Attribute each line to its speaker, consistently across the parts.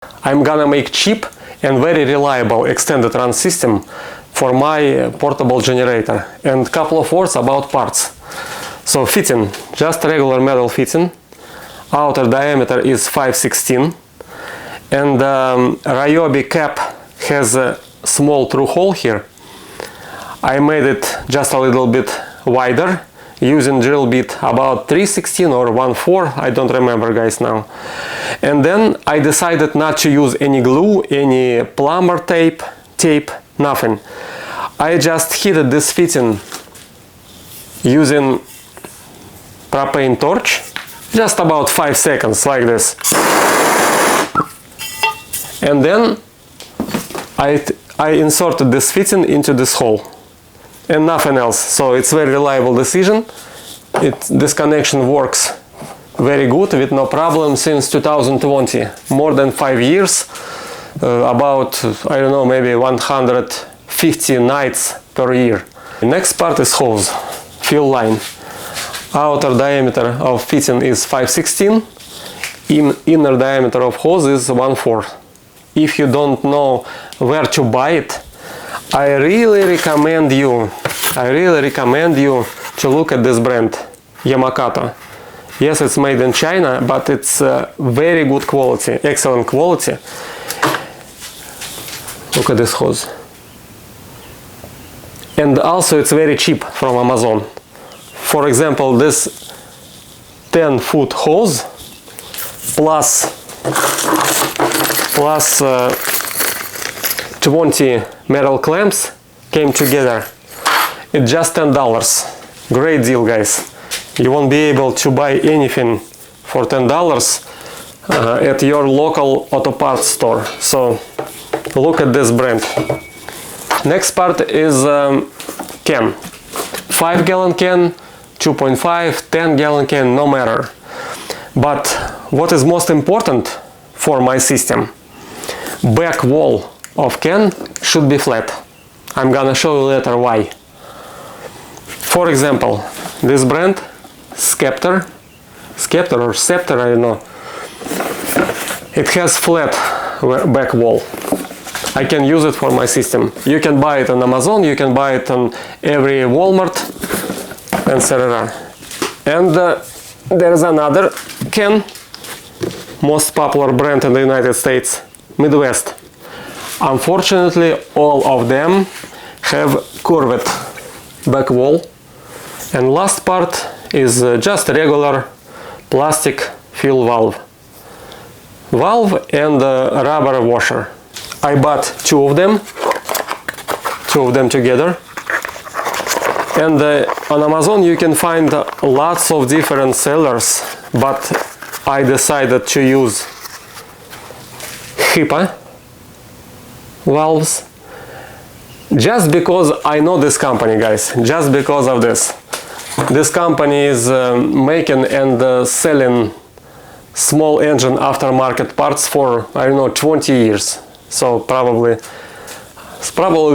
Speaker 1: I'm gonna make cheap and very reliable extended run system for my portable generator. And couple of words about parts. So fitting, just regular metal fitting. Outer diameter is 5/16, and Ryobi cap has a small through hole here. I made it just a little bit wider using drill bit about 3/16 or 1/4, I don't remember guys now. And then I decided not to use any glue, any plumber tape, nothing. I just heated this fitting using propane torch, just about 5 seconds like this. And then I inserted this fitting into this hole and nothing else. So it's very reliable decision. This connection works very good with no problem since 2020, more than 5 years, about, I don't know, maybe 150 nights per year. The next part is hose, fuel line. Outer diameter of fitting is 5/16, inner diameter of hose is 1/4. If you don't know where to buy it, I really recommend you to look at this brand, Yamakata. Yes, it's made in China, but it's very good quality, excellent quality. Look at this hose. And also it's very cheap from Amazon. For example, this 10-foot hose plus 20 metal clamps came together. It's just $10. Great deal, guys. You won't be able to buy anything for $10 at your local auto parts store. So look at this brand. Next part is can. 5-gallon can, 2.5, 10-gallon can, no matter. But what is most important for my system, back wall of can should be flat. I'm gonna show you later why. For example, this brand, Scepter or Scepter, I don't know. It has flat back wall. I can use it for my system. You can buy it on Amazon, you can buy it on every Walmart, etc. And there's another can, most popular brand in the United States, Midwest. Unfortunately, all of them have curved back wall. And last part is just a regular plastic fuel valve and a rubber washer. I bought two of them together. And on Amazon you can find lots of different sellers, but I decided to use HIPA valves just because I know this company, guys, just because of this. This company is making and selling small engine aftermarket parts for, I don't know, 20 years. So probably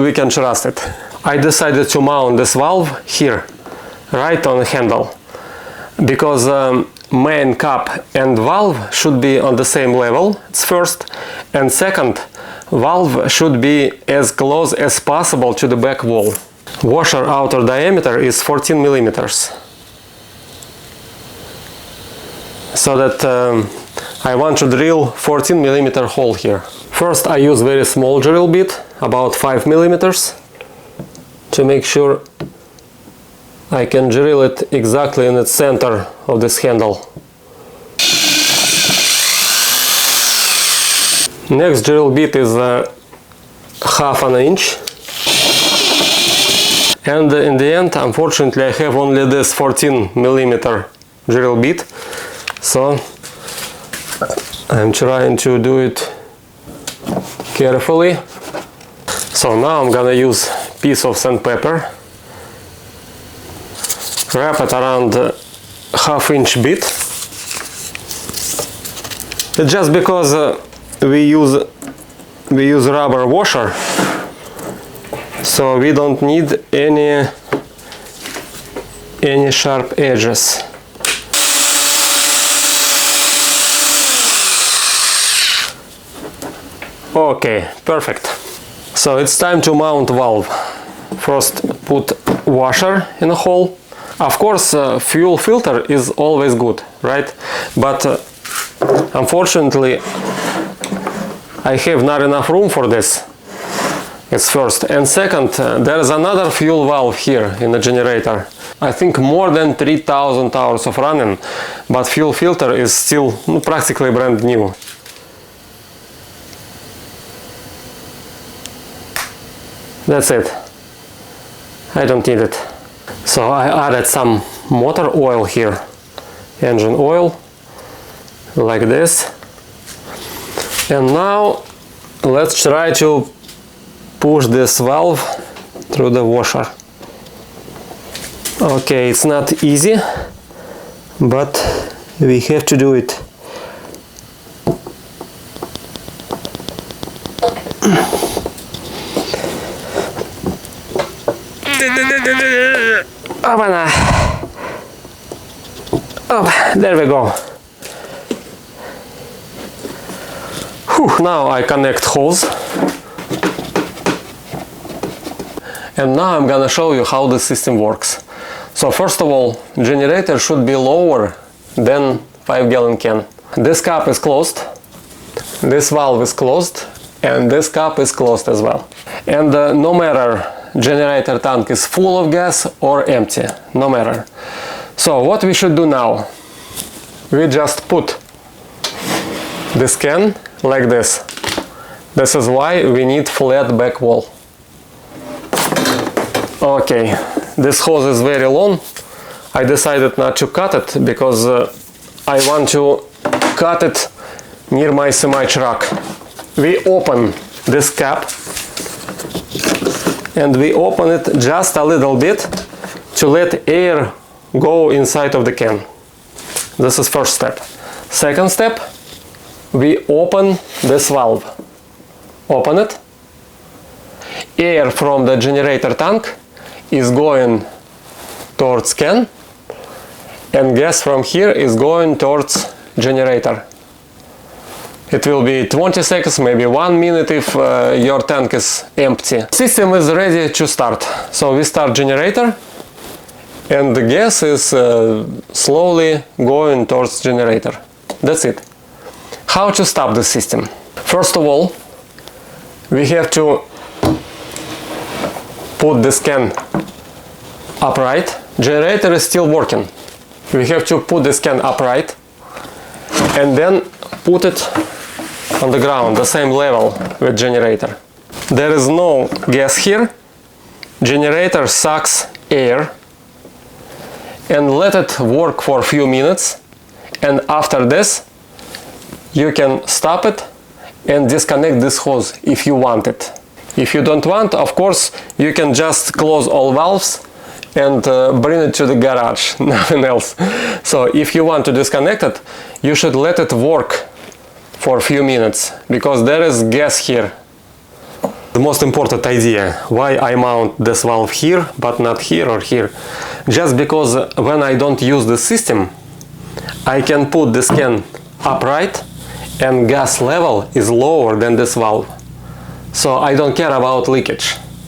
Speaker 1: we can trust it. I decided to mount this valve here, right on the handle, because main cap and valve should be on the same level, it's first, and second, valve should be as close as possible to the back wall. Washer outer diameter is 14 millimeters. So that I want to drill 14 millimeter hole here. First I use very small drill bit, about 5 millimeters, to make sure I can drill it exactly in the center of this handle. Next drill bit is half an inch. And in the end, unfortunately, I have only this 14 millimeter drill bit. So I'm trying to do it carefully. So now I'm gonna use piece of sandpaper, wrap it around half-inch bit. It's just because we use rubber washer, so we don't need any sharp edges. Okay, perfect. So it's time to mount valve. First put washer in a hole. Of course, fuel filter is always good, right? But unfortunately I have not enough room for this. It's first. And second, there is another fuel valve here in the generator. I think more than 3000 hours of running, but fuel filter is still practically brand new. That's it. I don't need it. So I added some motor oil here. Engine oil, like this. And now let's try to push this valve through the washer. Okay, it's not easy, but we have to do it. Oh, there we go. Whew, now I connect hose. And now I'm gonna show you how the system works. So first of all, generator should be lower than 5-gallon can. This cap is closed, this valve is closed, and this cap is closed as well. And no matter generator tank is full of gas or empty, no matter. So what we should do now? We just put this can like this. This is why we need flat back wall. Okay, this hose is very long. I decided not to cut it because I want to cut it near my semi-truck. We open this cap and we open it just a little bit to let air go inside of the can. This is first step. Second step, we open this valve. Open it. Air from the generator tank is going towards can, and gas from here is going towards generator. It will be 20 seconds, maybe 1 minute if your tank is empty. System is ready to start. So we start generator and the gas is slowly going towards generator. That's it. How to stop the system? First of all, we have to put this can upright. Generator is still working. We have to put this can upright and then put it on the ground, the same level with generator. There is no gas here. Generator sucks air and let it work for a few minutes, and after this you can stop it and disconnect this hose if you want it. If you don't want, of course, you can just close all valves and bring it to the garage, nothing else. So if you want to disconnect it, you should let it work for a few minutes, because there is gas here. The most important idea, why I mount this valve here, but not here or here. Just because when I don't use the system, I can put this can upright and gas level is lower than this valve. So I don't care about leakage.